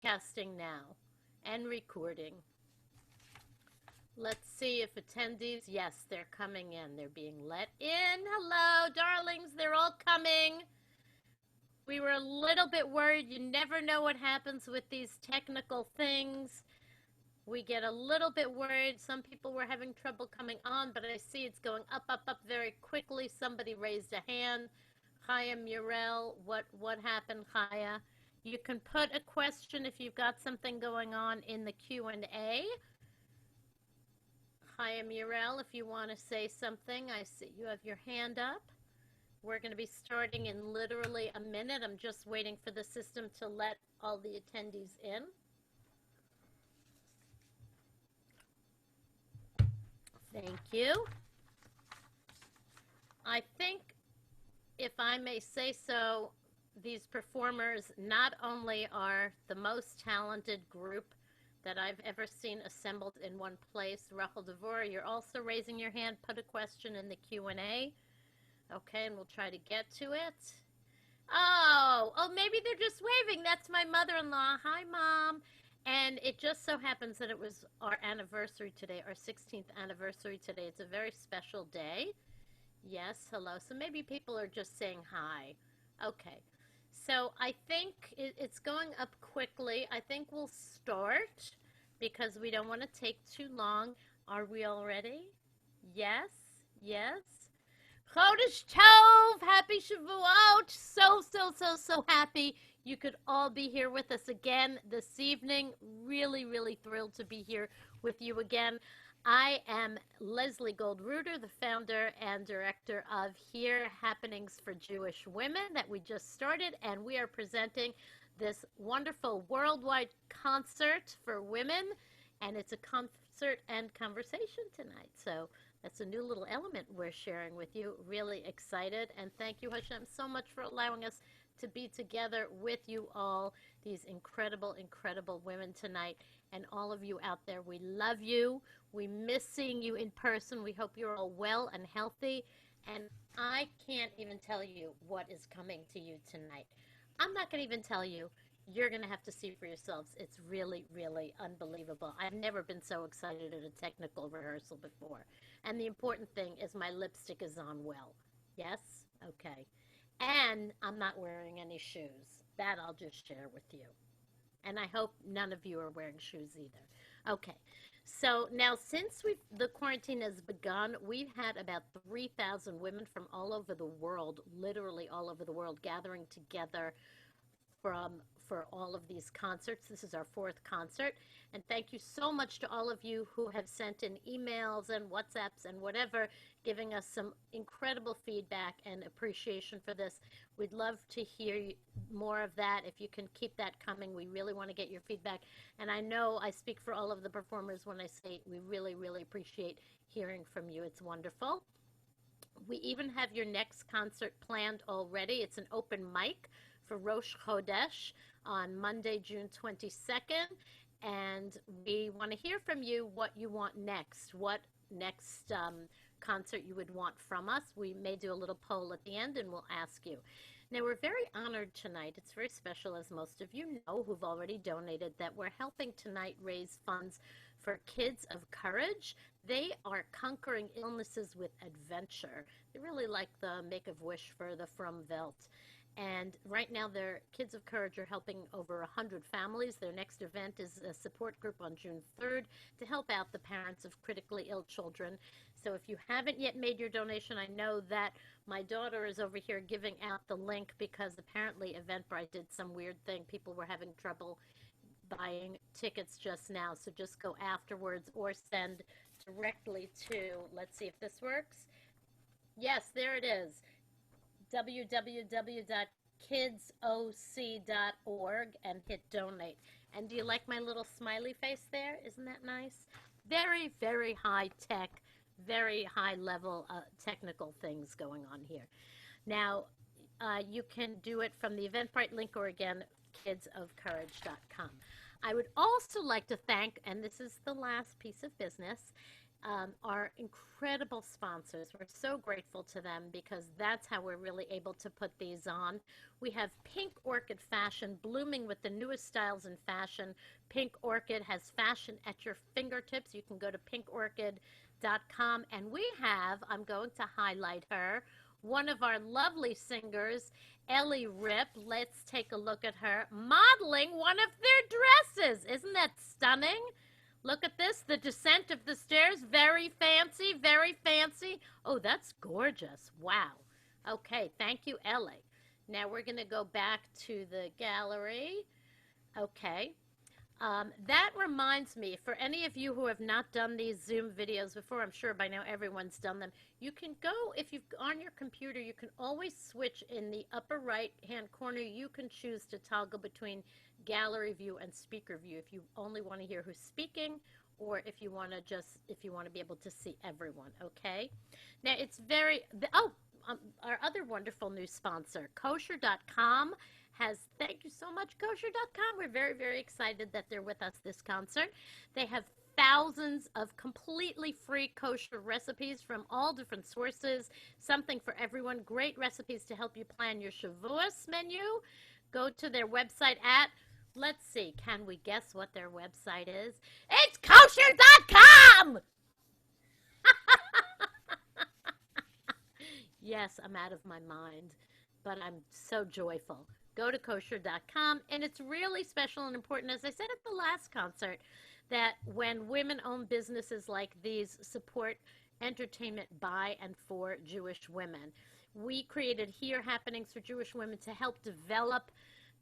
broadcasting now and recording. Let's see if attendees, yes, they're coming in. They're being let in. Hello, darlings. They're all coming. We were a little bit worried. You never know what happens with these technical things. We get a little bit worried. Some people were having trouble coming on, but I see it's going up, up, up very quickly. Somebody raised a hand. Chaya Murel, what happened, Chaya? You can put a question if you've got something going on in the Q&A. Chaya Murel, if you want to say something, I see you have your hand up. We're going to be starting in literally a minute. I'm just waiting for the system to let all the attendees in. Thank you. I think, if I may say so, these performers not only are the most talented group that I've ever seen assembled in one place. Rachel Devore, you're also raising your hand. Put a question in the Q&A. Okay, and we'll try to get to it. Oh, maybe they're just waving. That's my mother-in-law. Hi, Mom. And it just so happens that it was our anniversary today, our 16th anniversary today. It's a very special day. Yes, hello. So maybe people are just saying hi. Okay. So I think it's going up quickly. I think we'll start because we don't want to take too long. Are we all ready? Yes, yes. Chodesh Tov, happy Shavuot. So happy you could all be here with us again this evening. Really, really thrilled to be here with you again. I am Leslie Goldruder, the founder and director of Here Happenings for Jewish Women that we just started, and we are presenting this wonderful worldwide concert for women, and it's a concert and conversation tonight. So that's a new little element we're sharing with you. Really excited, and thank you, Hashem, so much for allowing us to be together with you all, these incredible, incredible women tonight. And all of you out there, we love you. We miss seeing you in person. We hope you're all well and healthy. And I can't even tell you what is coming to you tonight. I'm not going to even tell you. You're going to have to see for yourselves. It's really, really unbelievable. I've never been so excited at a technical rehearsal before. And the important thing is my lipstick is on well. Yes? Okay. And I'm not wearing any shoes. That I'll just share with you. And I hope none of you are wearing shoes either. Okay, so now since the quarantine has begun, we've had about 3,000 women from all over the world, literally all over the world, gathering together for all of these concerts. This is our 4th concert. And thank you so much to all of you who have sent in emails and WhatsApps and whatever, giving us some incredible feedback and appreciation for this. We'd love to hear more of that. If you can keep that coming, we really want to get your feedback. And I know I speak for all of the performers when I say we really, really appreciate hearing from you. It's wonderful. We even have your next concert planned already. It's an open mic for Rosh Chodesh on Monday, June 22nd. And we want to hear from you what you want next, what next concert you would want from us. We may do a little poll at the end and we'll ask you. Now, we're very honored tonight. It's very special, as most of you know who've already donated, that we're helping tonight raise funds for Kids of Courage. They are conquering illnesses with adventure. They really like the Make-A-Wish for the From Welt. And right now, their Kids of Courage are helping over 100 families. Their next event is a support group on June 3rd to help out the parents of critically ill children. So if you haven't yet made your donation, I know that my daughter is over here giving out the link because apparently Eventbrite did some weird thing. People were having trouble buying tickets just now. So just go afterwards or send directly to, let's see if this works. Yes, there it is. www.kidsoc.org and hit donate. And do you like my little smiley face there? Isn't that nice? Very, very high tech, very high level technical things going on here. Now, you can do it from the Eventbrite link or again, kidsofcourage.com. I would also like to thank, and this is the last piece of business, are incredible sponsors. We're so grateful to them because that's how we're really able to put these on. We have Pink Orchid Fashion blooming with the newest styles in fashion. Pink Orchid has fashion at your fingertips. You can go to pinkorchid.com, and we have, I'm going to highlight her, one of our lovely singers, Ellie Rip. Let's take a look at her modeling one of their dresses. Isn't that stunning? Look at this, the descent of the stairs, very fancy, very fancy. Oh, that's gorgeous. Wow. Okay, thank you, Ellie. Now we're going to go back to the gallery. Okay. That reminds me, for any of you who have not done these Zoom videos before, I'm sure by now everyone's done them. You can go, if you've on your computer, you can always switch in the upper right-hand corner. You can choose to toggle between gallery view and speaker view if you only want to hear who's speaking, or if you want to be able to see everyone. Okay. Now it's our other wonderful new sponsor, kosher.com, thank you so much, kosher.com. We're very, very excited that they're with us this concert. They have thousands of completely free kosher recipes from all different sources, something for everyone, great recipes to help you plan your Shavuos menu. Go to their website at, let's see, can we guess what their website is? It's kosher.com! Yes, I'm out of my mind, but I'm so joyful. Go to kosher.com, and it's really special and important, as I said at the last concert, that when women-owned businesses like these support entertainment by and for Jewish women. We created Here Happenings for Jewish Women to help develop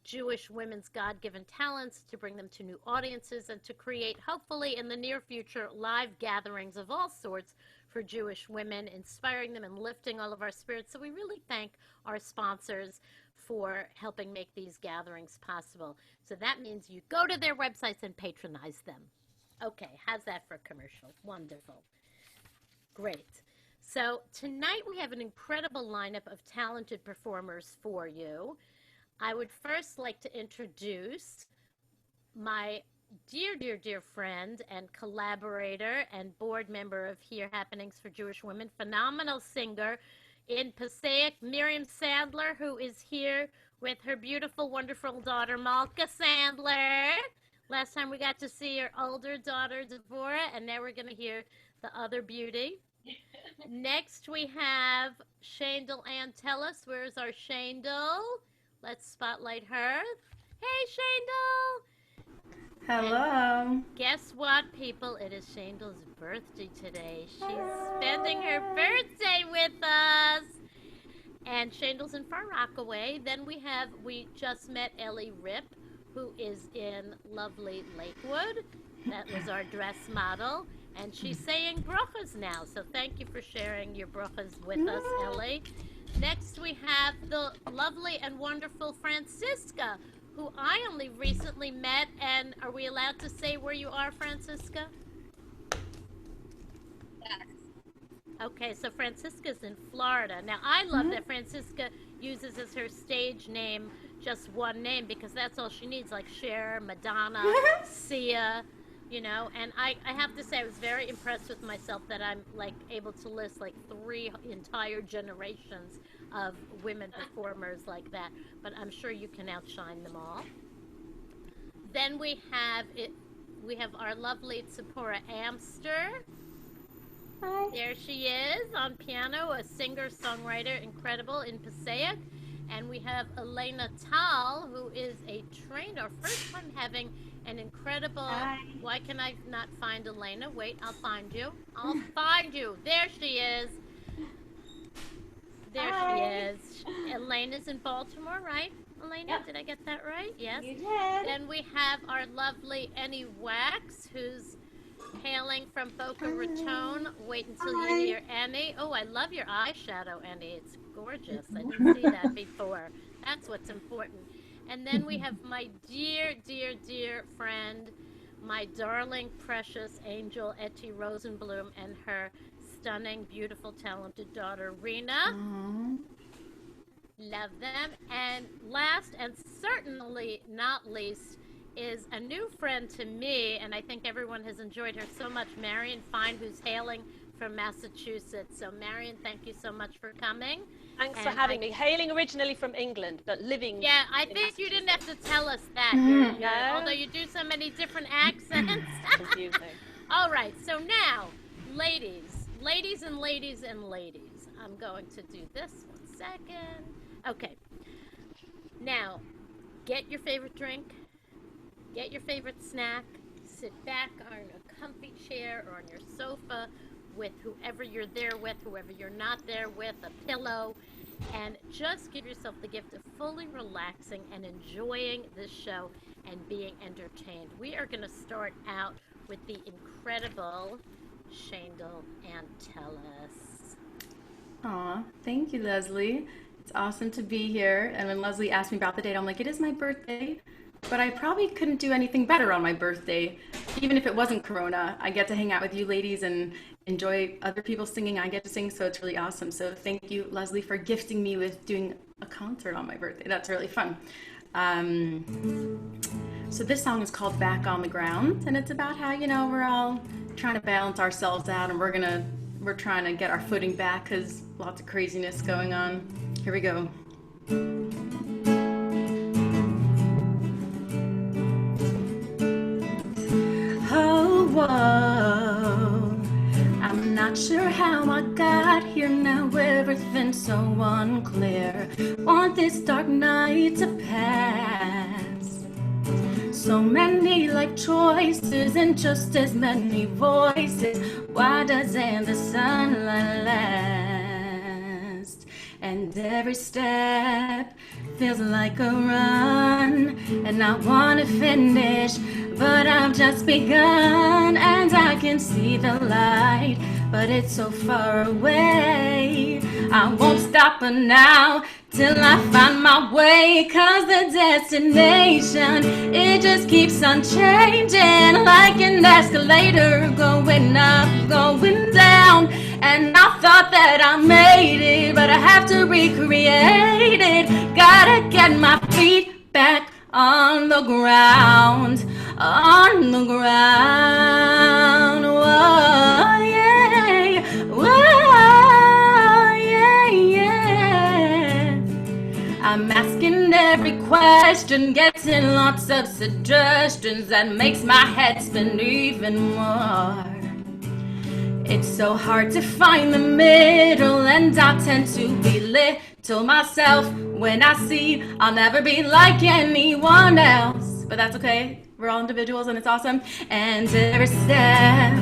Jewish women's God-given talents, to bring them to new audiences, and to create, hopefully in the near future, live gatherings of all sorts for Jewish women, inspiring them and lifting all of our spirits. So we really thank our sponsors for helping make these gatherings possible. So that means you go to their websites and patronize them. Okay, how's that for a commercial? Wonderful. Great. So tonight we have an incredible lineup of talented performers for you. I would first like to introduce my dear, dear, dear friend and collaborator and board member of Here Happenings for Jewish Women, phenomenal singer in Passaic, Miriam Sandler, who is here with her beautiful, wonderful daughter, Malka Sandler. Last time we got to see her older daughter, Devorah, and now we're going to hear the other beauty. Next, we have Shandel Ann Tellis. Where's our Shandel? Let's spotlight her. Hey, Shandel! Hello. And guess what, people? It is Shandel's birthday today. She's spending her birthday with us. And Shandel's in Far Rockaway. Then we just met Ellie Rip, who is in lovely Lakewood. That was our dress model. And she's saying brachas now. So thank you for sharing your brachas with us, Ellie. Next, we have the lovely and wonderful Francisca, who I only recently met. And are we allowed to say where you are, Francisca? Yes. Okay, so Francisca's in Florida. Now, I love that Francisca uses as her stage name just one name, because that's all she needs, like Cher, Madonna, Sia, you know. And I have to say, I was very impressed with myself that I'm like able to list like 3 entire generations of women performers like that. But I'm sure you can outshine them all. Then we have our lovely Tzipora Amster. Hi. There she is on piano, a singer-songwriter, incredible, in Passaic. And we have Elena Tal, who is a trainer. First time having an incredible... Hi. Why can I not find Elena? Wait, I'll find you. I'll find you. There she is. There Hi. she is. Elena's in Baltimore, right? Elena, Yep. Did I get that right? Yes. You did. Then we have our lovely Annie Wax, who's hailing from Boca Raton. Wait until you Hi. hear Annie. Oh, I love your eyeshadow, Annie. It's gorgeous. I didn't see that before. That's what's important. And then we have my dear, dear, dear friend, my darling, precious angel, Etty Rosenblum, and her stunning, beautiful, talented daughter, Rena. Love them. And last and certainly not least is a new friend to me, and I think everyone has enjoyed her so much, Marion Fine, who's hailing from Massachusetts. So, Marion, thank you so much for coming. Thanks for having me. Hailing originally from England, but living. Yeah, I think you didn't have to tell us that. No. Although you do so many different accents. Confusing. All right, so now, ladies, and ladies, I'm going to do this 1 second. Okay. Now, get your favorite drink, get your favorite snack, sit back on a comfy chair or on your sofa with whoever you're there with, whoever you're not there with, a pillow, and just give yourself the gift of fully relaxing and enjoying this show and being entertained. We are going to start out with the incredible Shandel Antelis. Aw, thank you, Leslie. It's awesome to be here. And when Leslie asked me about the date, I'm like, it is my birthday, but I probably couldn't do anything better on my birthday. Even if it wasn't Corona, I get to hang out with you ladies and enjoy other people singing. I get to sing, so it's really awesome. So thank you, Leslie, for gifting me with doing a concert on my birthday. That's really fun. So this song is called Back on the Ground, and it's about how, we're all trying to balance ourselves out, and we're trying to get our footing back because lots of craziness going on. Here we go. Oh, whoa. I'm not sure how I got here now, everything's so unclear. Want this dark night to pass. So many life choices and just as many voices. Why doesn't the sunlight last? And every step feels like a run, and I wanna finish, but I've just begun. And I can see the light, but it's so far away. I won't stop for now till I find my way, 'cause the destination, it just keeps on changing, like an escalator, going up, going down. And I thought that I made it, but I have to recreate it. Gotta get my feet back on the ground, on the ground. Whoa, yeah, whoa, yeah, yeah. I'm asking every question, getting lots of suggestions that makes my head spin even more. It's so hard to find the middle, and I tend to belittle myself when I see I'll never be like anyone else. But that's okay, we're all individuals and it's awesome. And every step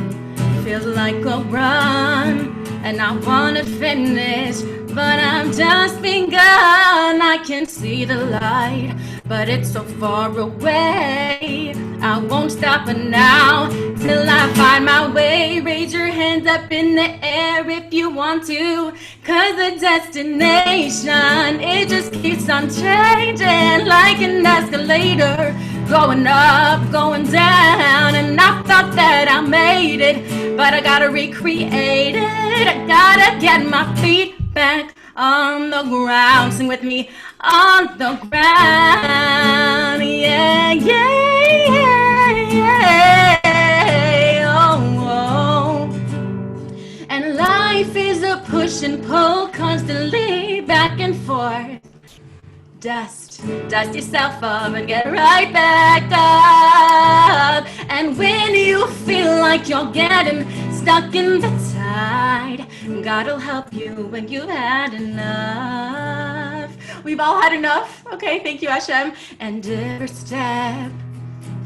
feels like a run, and I wanna finish, but I'm just begun. I can see the light, but it's so far away. I won't stop for now till I find my way. Raise your hands up in the air if you want to, 'cause the destination, it just keeps on changing, like an escalator, going up, going down. And I thought that I made it, but I gotta recreate it. I gotta get my feet back on the ground. Sing with me, on the ground. Yeah, yeah, yeah, yeah. Oh, oh. And life is a push and pull, constantly back and forth. Dust yourself up and get right back up. And when you feel like you're getting stuck in the tide, God'll help you when you've had enough. We've all had enough. Okay, thank you, Hashem. And every step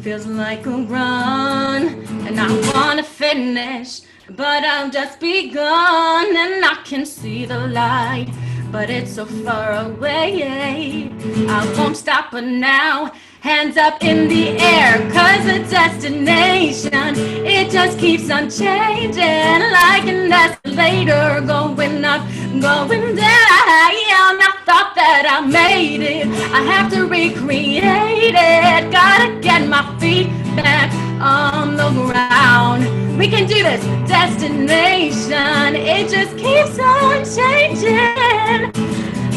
feels like a run, and I wanna finish, but I've just begun. And I can see the light, but it's so far away. I won't stop for now. Hands up in the air, 'cause the destination, it just keeps on changing, like an escalator, going up, going down. I thought that I made it, I have to recreate it. Gotta get my feet back on the ground. We can do this. Destination, it just keeps on changing,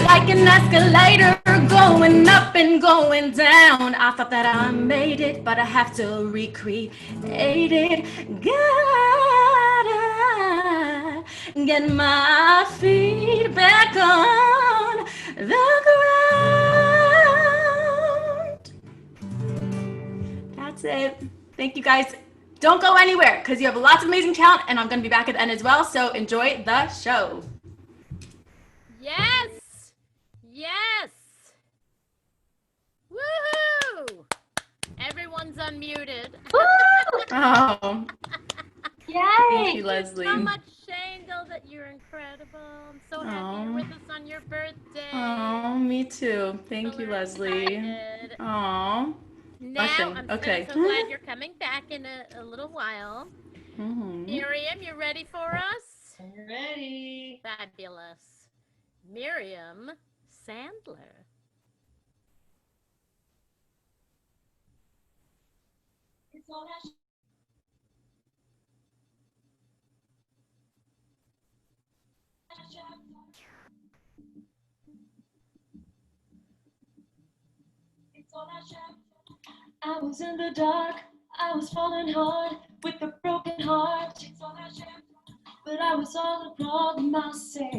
like an escalator, going up and going down. I thought that I made it, but I have to recreate it. Gotta get my feet back on the ground. That's it. Thank you guys. Don't go anywhere because you have lots of amazing talent, and I'm going to be back at the end as well. So enjoy the show. Yes! Yes! Woohoo! Everyone's unmuted. Oh, Yay! thank you, Leslie. So much, Shandel, that you're incredible. I'm so happy you're with us on your birthday. Oh, me too. Thank So you, we're Leslie. excited. Oh. Now, Blushing. I'm Okay. so glad you're coming back in a little while. Miriam, you ready for us? I'm ready. Fabulous. Miriam Sandler. I was in the dark, I was falling hard with a broken heart, but I was all alone myself.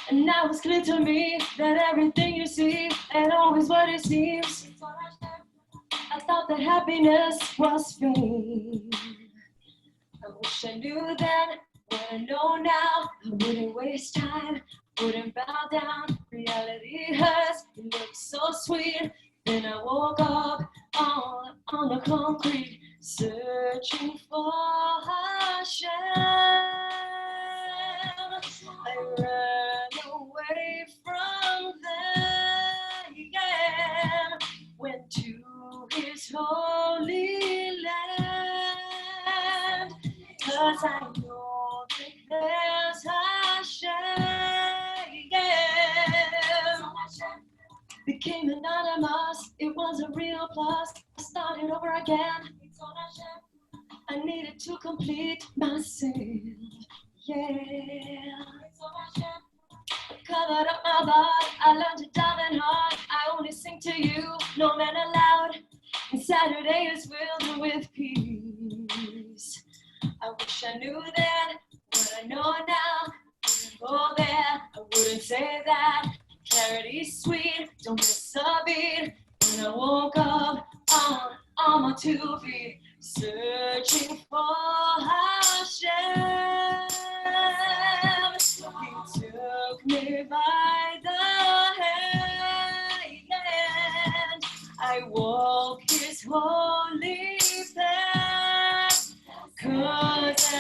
And now it's clear to me that everything you see ain't always what it seems. I thought that happiness was fame. I wish I knew then what I know now. I wouldn't waste time, wouldn't bow down. Reality hurts, it looks so sweet. Then I woke up on the concrete, searching for a shell. I ran away from there, yeah. Went to his holy land, 'cause I know that there's a shame. Became anonymous, it was a real plus. I started over again. I needed to complete myself, yeah. Covered up my butt, I learned to dive in hard. I only sing to you, no man allowed. And Saturday is filled with peace. I wish I knew then what I know now. Wouldn't go there, I wouldn't say that. Clarity's sweet, don't miss a beat. When I woke up on my 2 feet, searching for Hashem. He took me by the hand. I walk his holy path, 'cause I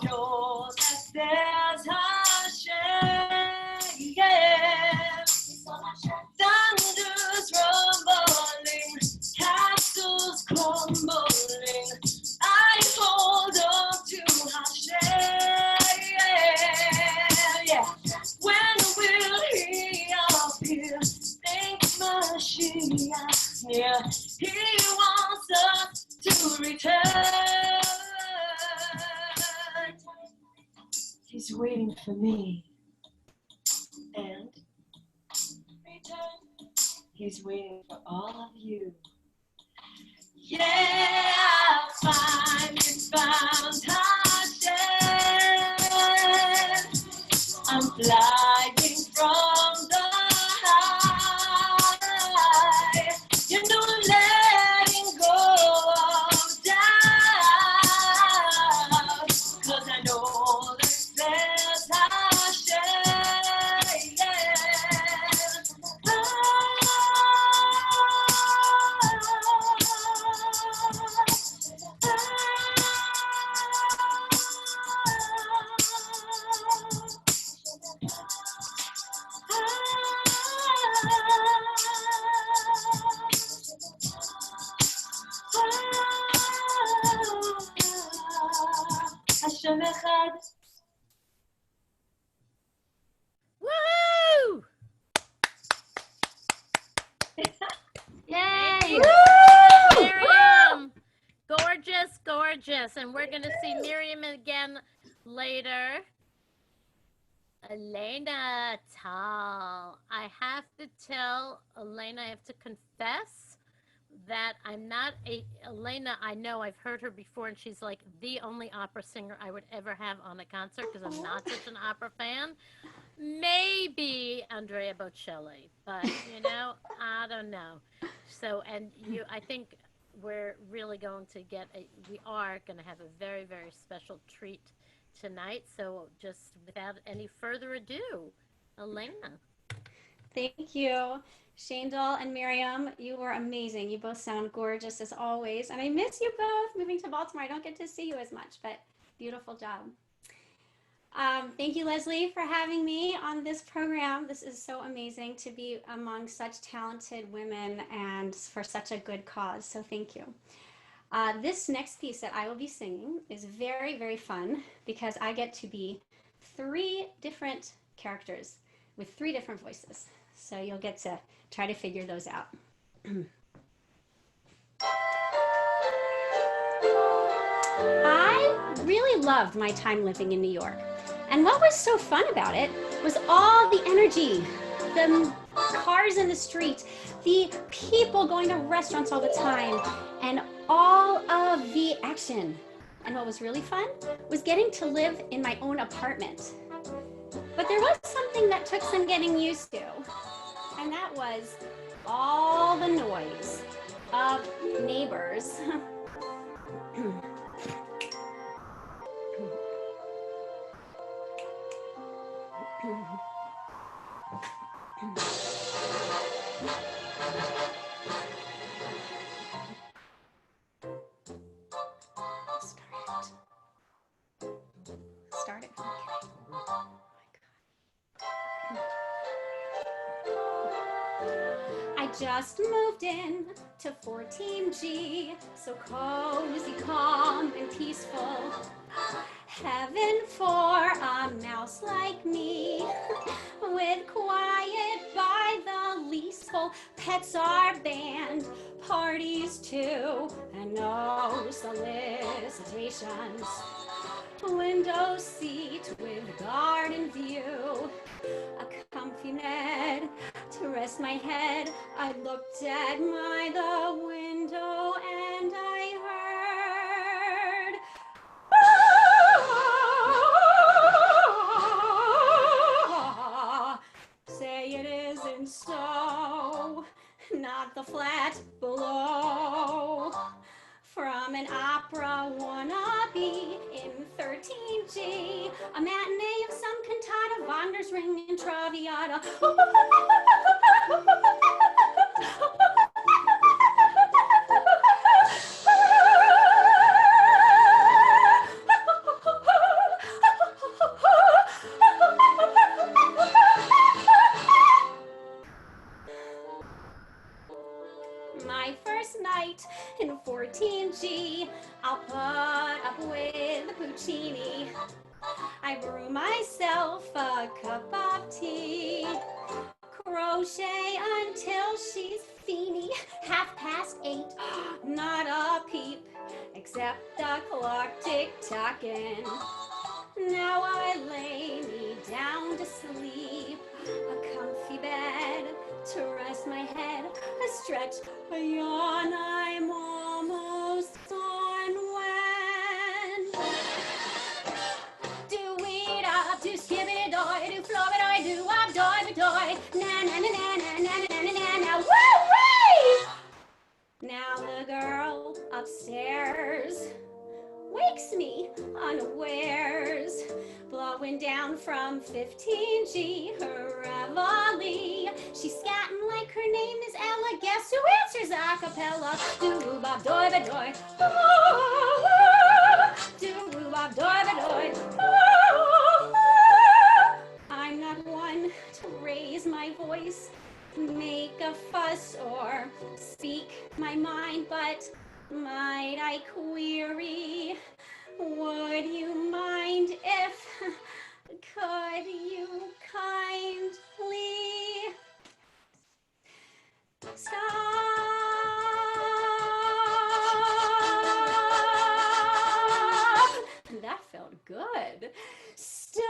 know that there's Hashem, yeah. Thunders rumbling, castles crumbling. I hold on to Hashem, yeah. When will he appear? Think Mashiach's near. He wants us to return. He's waiting for me. And he's waiting for all of you. Yeah, I finally found Hashem. I'm flying from the high. You know, letting go of doubt. 'Cause I know that there's Hashem, Hashem Echad. Woohoo! Yay! Miriam! Gorgeous, gorgeous. And we're going to see Miriam again later. Elena Tal. I have to tell Elena, I have to confess that I'm not a Elena. I know I've heard her before, and she's like the only opera singer I would ever have on a concert because I'm not such an opera fan. Maybe Andrea Bocelli, but I don't know. So, and I think we are going to have a very, very special treat tonight. So, just without any further ado, Elena. Thank you. Shandal and Miriam, you were amazing. You both sound gorgeous as always. And I miss you both. Moving to Baltimore, I don't get to see you as much, but beautiful job. Thank you, Leslie, for having me on this program. This is so amazing to be among such talented women and for such a good cause. So thank you. This next piece that I will be singing is very, very fun because I get to be 3 different characters with 3 different voices. So you'll get to try to figure those out. I really loved my time living in New York. And what was so fun about it was all the energy, the cars in the street, the people going to restaurants all the time, and all of the action. And what was really fun was getting to live in my own apartment. But there was something that took some getting used to, and that was all the noise of neighbors. Start it from the beginning. Oh my God. I just moved in to 14G, so cozy, calm, and peaceful. Heaven for a mouse like me, with quiet by the leaseful. Pets are banned, parties too, and no solicitations. Window seat with garden view, a comfy bed to rest my head. I looked at the window and I heard, say it isn't so, not the flat below. From an opera wannabe in 13G, a matinee of some cantata, Wagner's Ring and Traviata. My first night in 14G, I'll put up with the Puccini. I brew myself a cup of tea, crochet until she's feeny. 8:30, not a peep, except the clock tick-tocking. Now I lay me down to sleep, a comfy bed to rest my head, a stretch, a yawn, I'm almost on when. Do it up, do skip it, do flop it, do up, doy, na na na na na na na na na na, woo-wee! Now the girl upstairs wakes me unawares, blowing down from 15G, her reveille. She's scatting like her name is Ella. Guess who answers a cappella? Do-bob, doy-ba-doy, do-bob, doy-ba-doy. I'm not one to raise my voice, make a fuss, or speak my mind, but might I query, would you mind if, could you kindly stop? That felt good. Stop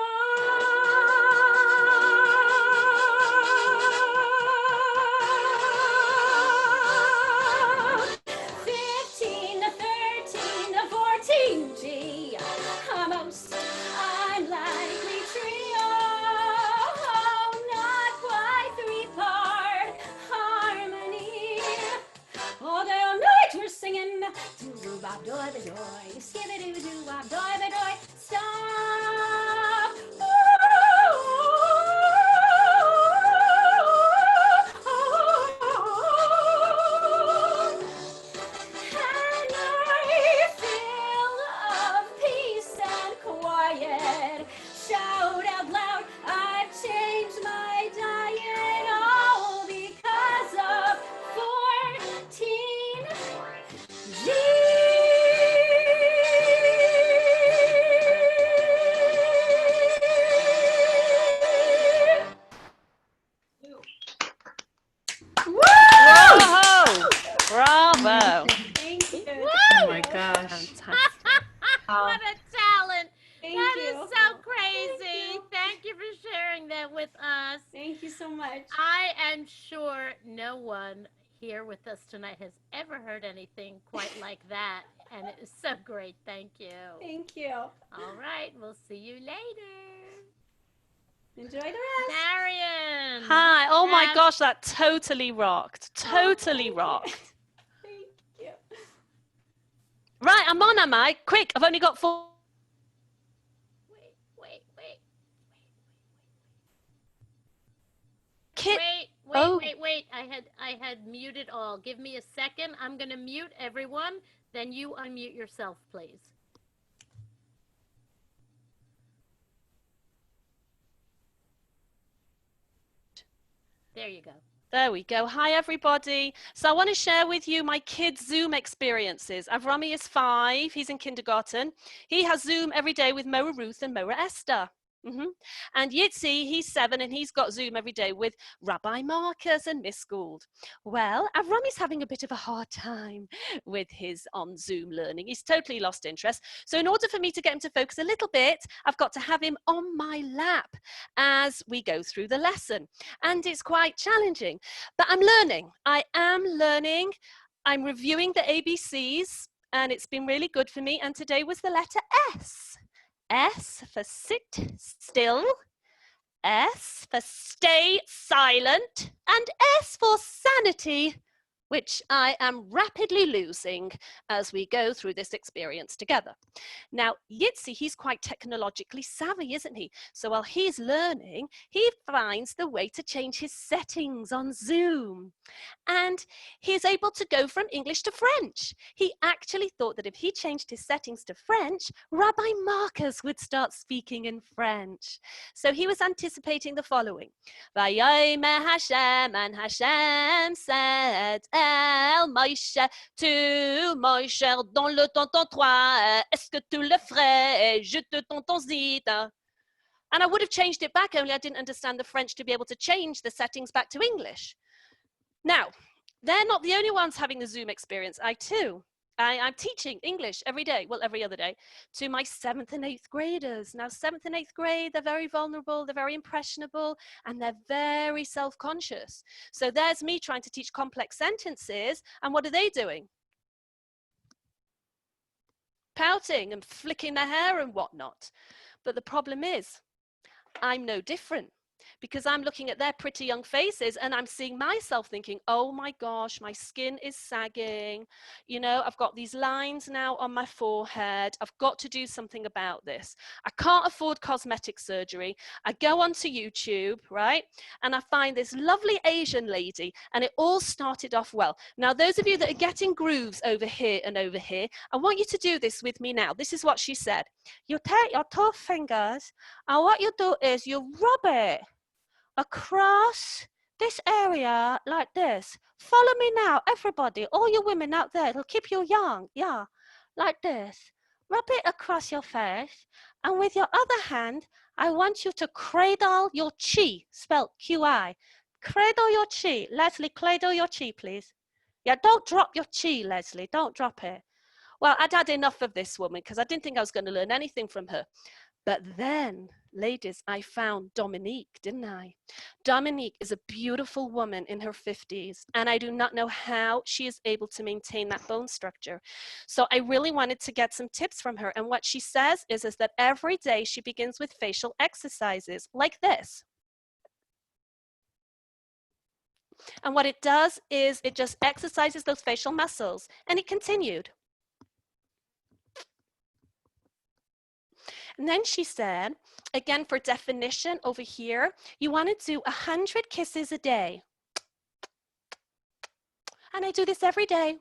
doo-wop, doy-ba-doy, skibba-doo-doo-wop, doy-ba-doy, stop. And I feel of peace and quiet. Shout out loud, I've changed my diet, all because of 14 G. Whoa! Bravo. Thank you. Oh my gosh. Fantastic. What a talent! Thank That you. is so crazy. Thank you for sharing that with us. Thank you so much. I am sure no one here with us tonight has ever heard anything quite like that. And it is so great. Thank you. Thank you. All right. We'll see you later. Enjoy the rest. Marion. Hi. Oh my Have- gosh, that totally rocked. Totally thank you. rocked. Thank you. Right, I'm on, am I? Quick, I've only got 4. Wait. Kit. Wait. I had muted all. Give me a second. I'm going to mute everyone. Then you unmute yourself, please. There you go. There we go. Hi, everybody. So I want to share with you my kids' Zoom experiences. Avrami is 5. He's in kindergarten. He has Zoom every day with Moa Ruth and Moa Esther. And Yitzi, he's 7, and he's got Zoom every day with Rabbi Marcus and Miss Gould. Well, Avrami's having a bit of a hard time with his on Zoom learning. He's totally lost interest. So in order for me to get him to focus a little bit, I've got to have him on my lap as we go through the lesson. And it's quite challenging, but I'm learning. I am learning. I'm reviewing the ABCs, and it's been really good for me. And today was the letter S. S for sit still, S for stay silent, and S for sanity, which I am rapidly losing as we go through this experience together. Now, Yitzi, he's quite technologically savvy, isn't he? So while he's learning, he finds the way to change his settings on Zoom. And he's able to go from English to French. He actually thought that if he changed his settings to French, Rabbi Marcus would start speaking in French. So he was anticipating the following. Vayomer Hashem, and Hashem said, El Moshe, tu Moshe, dans le tonton toi, est-ce que tu le ferais, je te tontonzite. And I would have changed it back, only I didn't understand the French to be able to change the settings back to English. Now, they're not the only ones having the Zoom experience. I too. I'm teaching English every day, well, every other day, to my 7th and 8th graders. Now, 7th and 8th grade, they're very vulnerable, they're very impressionable, and they're very self-conscious. So there's me trying to teach complex sentences, and what are they doing? Pouting and flicking their hair and whatnot. But the problem is, I'm no different. Because I'm looking at their pretty young faces and I'm seeing myself thinking, oh my gosh, my skin is sagging. You know, I've got these lines now on my forehead. I've got to do something about this. I can't afford cosmetic surgery. I go onto YouTube, right? And I find this lovely Asian lady, and it all started off well. Now, those of you that are getting grooves over here and over here, I want you to do this with me now. This is what she said. You take your 2 fingers, and what you do is you rub it across this area like this. Follow me now, everybody, all you women out there, it'll keep you young. Yeah, like this. Rub it across your face, and with your other hand, I want you to cradle your chi, spelled Q-I. Cradle your chi. Leslie, cradle your chi, please. Yeah, don't drop your chi, Leslie, don't drop it. Well, I'd had enough of this woman because I didn't think I was going to learn anything from her. But then, ladies, I found Dominique, didn't I? Dominique is a beautiful woman in her 50s, and I do not know how she is able to maintain that bone structure. So I really wanted to get some tips from her. And what she says is that every day she begins with facial exercises like this. And what it does is it just exercises those facial muscles. And it continued. And then she said, again, for definition over here, you want to do 100 kisses a day. And I do this every day,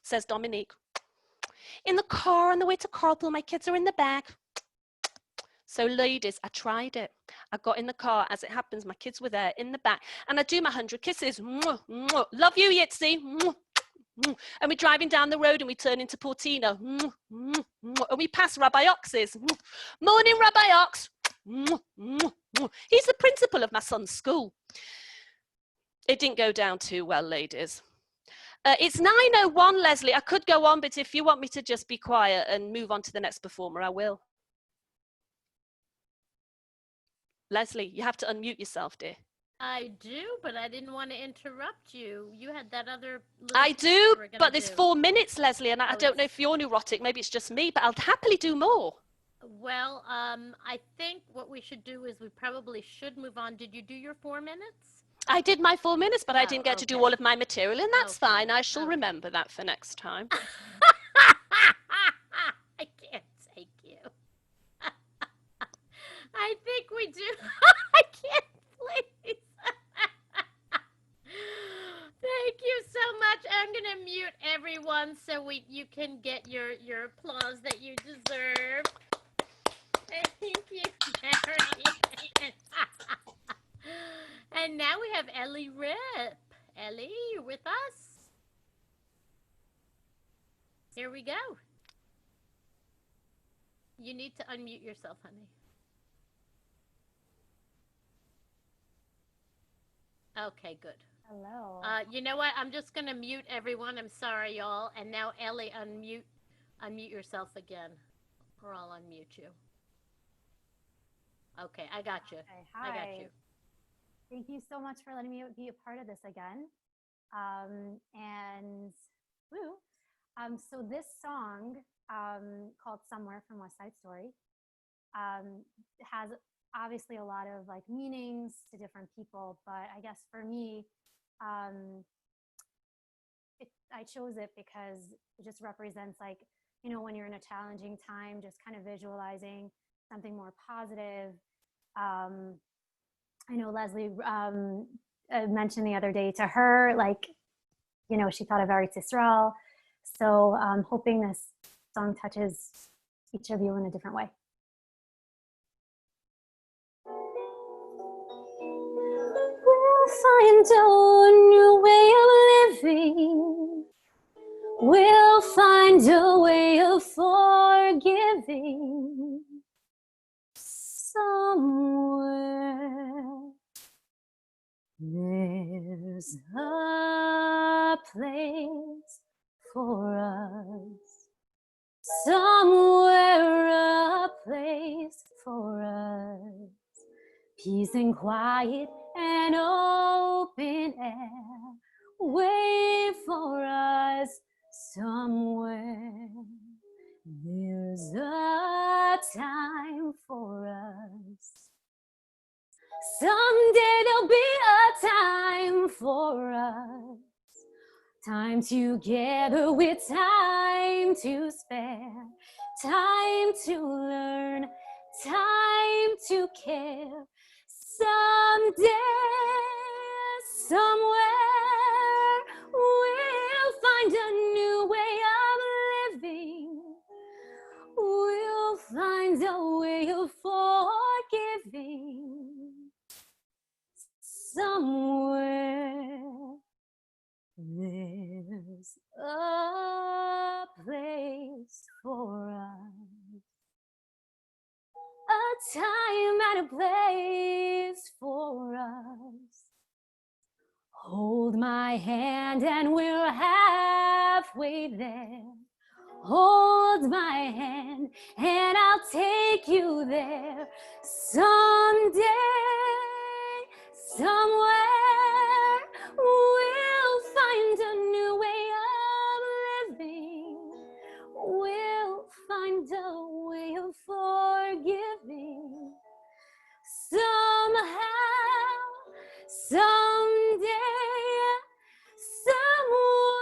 says Dominique. In the car on the way to carpool, my kids are in the back. So ladies, I tried it. I got in the car, as it happens, my kids were there in the back, and I do my 100 kisses. Mwah, mwah. Love you, Yitzi. Mwah, mwah. And we're driving down the road and we turn into Portina. Mwah, mwah, mwah. And we pass Rabbi Ox's. Mwah. Morning, Rabbi Ox. Mwah, mwah, mwah. He's the principal of my son's school. It didn't go down too well, ladies. It's 9:01, Leslie. I could go on, but if you want me to just be quiet and move on to the next performer, I will. Leslie, you have to unmute yourself, dear. I do, but I didn't want to interrupt you. You had that other little I do, but there's do. 4 minutes, Leslie, and I don't know if you're neurotic. Maybe it's just me, but I'll happily do more. Well, I think what we should do is we probably should move on. Did you do your 4 minutes? I did my 4 minutes, but I didn't get to do all of my material, and that's fine. I shall remember that for next time. I can't take you. I think we do. I can't, please. Thank you so much. I'm going to mute everyone so you can get your applause that you deserve. Thank you, Mary. And now we have Ellie Rip. Ellie, you with us? Here we go. You need to unmute yourself, honey. Okay, good. Hello. You know what? I'm just going to mute everyone. I'm sorry, y'all. And now, Ellie, unmute yourself again. Or I'll unmute you. Okay, I got you. Okay, hi. I got you. Thank you so much for letting me be a part of this again. So this song called Somewhere from West Side Story has obviously a lot of like meanings to different people, but I guess for me, I chose it because it just represents like, you know, when you're in a challenging time, just kind of visualizing something more positive. I know Leslie mentioned the other day to her, like, you know, she thought of Eretz Yisrael. So I'm hoping this song touches each of you in a different way. We'll find a new way of living. We'll find a way of forgiving. Somewhere there's a place for us. Somewhere a place for us. Peace and quiet and open air. Wait for us somewhere. There's a time for us. Someday there'll be a time for us. Time together with time to spare. Time to learn. Time to care. Someday, somewhere, we'll find a new way of living. We'll find a way of forgiving. Somewhere there's a place for us. A time and a place for us. Hold my hand and we're halfway there. Hold my hand and I'll take you there. Someday, somewhere, we'll find a new way of living. We'll find a way of forgiving. Somehow, someday, somewhere.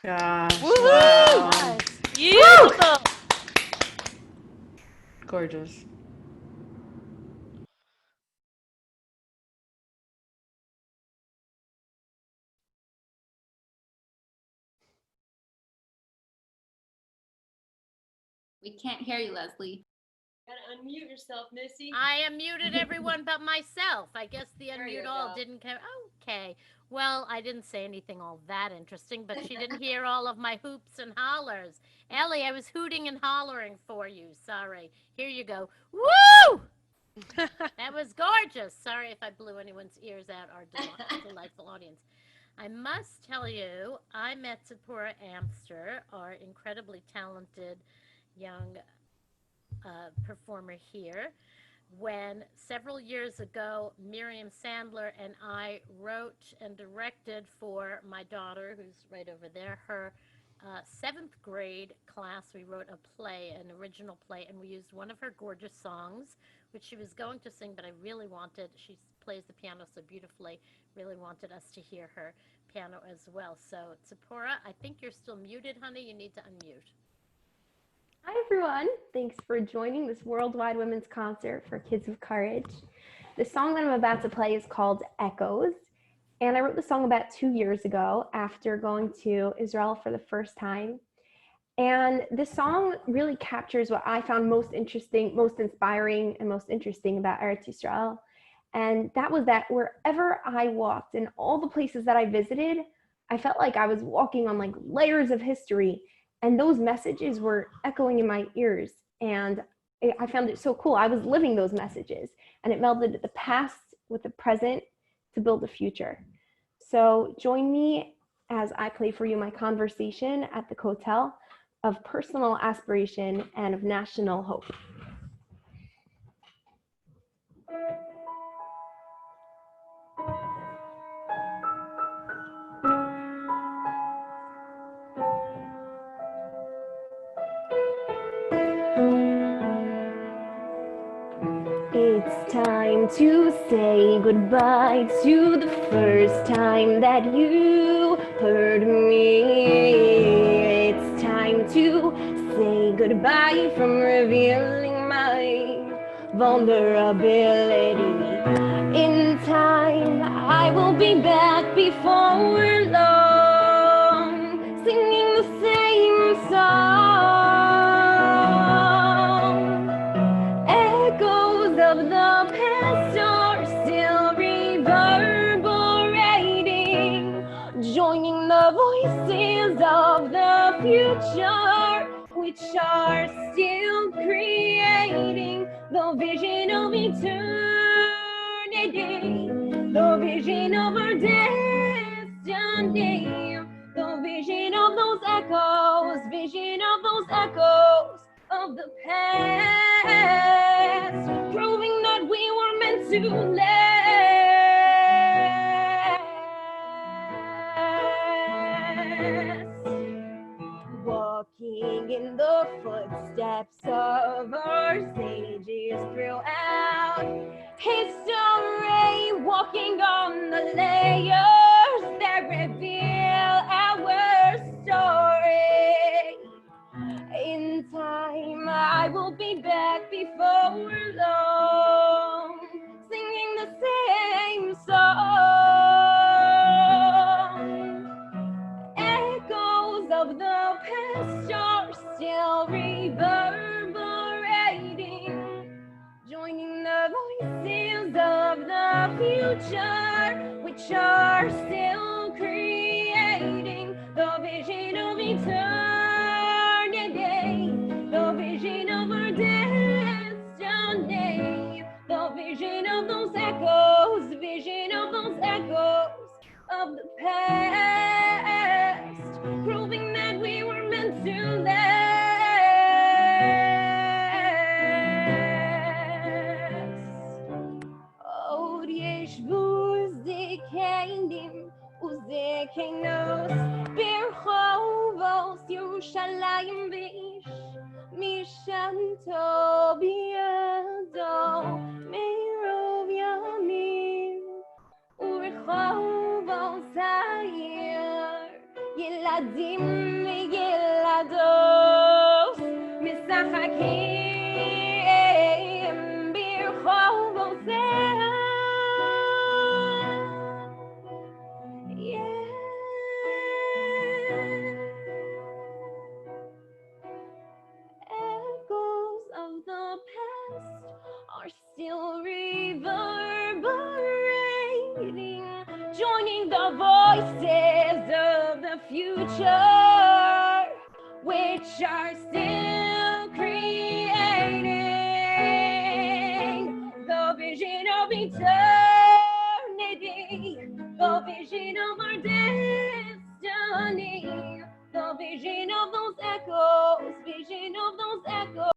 Gosh. Woohoo! Wow. Beautiful. Gorgeous. We can't hear you, Leslie. Gotta unmute yourself, Missy. I unmuted everyone but myself. I guess the There you unmute all go. didn't come. Okay. Well, I didn't say anything all that interesting, but she didn't hear all of my hoops and hollers. Ellie, I was hooting and hollering for you. Sorry. Here you go. Woo! That was gorgeous. Sorry if I blew anyone's ears out, our delightful audience. I must tell you, I met Zipporah Amster, our incredibly talented young performer here, when several years ago, Miriam Sandler and I wrote and directed for my daughter, who's right over there, her seventh grade class. We wrote a play, an original play, and we used one of her gorgeous songs, which she was going to sing, but I really wanted, she plays the piano so beautifully, really wanted us to hear her piano as well. So, Zipporah, I think you're still muted, honey. You need to unmute. Hi, everyone. Thanks for joining this Worldwide Women's Concert for Kids of Courage. The song that I'm about to play is called Echoes, and I wrote the song about 2 years ago after going to Israel for the first time. And this song really captures what I found most interesting, most inspiring, and most interesting about Eretz Yisrael. And that was that wherever I walked and all the places that I visited, I felt like I was walking on like layers of history. And those messages were echoing in my ears. And I found it so cool. I was living those messages, and it melded the past with the present to build a future. So join me as I play for you my conversation at the Kotel of personal aspiration and of national hope. It's time to say goodbye to the first time that you heard me. It's time to say goodbye from revealing my vulnerability. In time, I will be back before long, singing the same song. Echoes of the past are still reverberating, joining the voices of the future, which are still creating the vision of eternity, the vision of our destiny, the vision of those echoes, vision of those echoes of the past, proving that we were meant to last. Walking in the footsteps of our sages throughout history, walking on the layers that reveal our story. In time, I will be back before long, singing the same song. Echoes of the past are still reverberating, joining the voices of the future, which are still creating the vision of eternity, the vision of our destiny, the vision of those echoes, vision of those echoes of the past, proving that we were meant to last. עוד ישבו זקנים וזקנות ברחובות ירושלים, ואיש משענתו בידו מרוב ימים, ורחובות העיר ילדים ילדים וילדות משחקים ברחובותיה. Echoes of the past are still reverberating, joining the voices of the future, which are still creating the vision of eternity, the vision of our destiny, the vision of those echoes, vision of those echoes.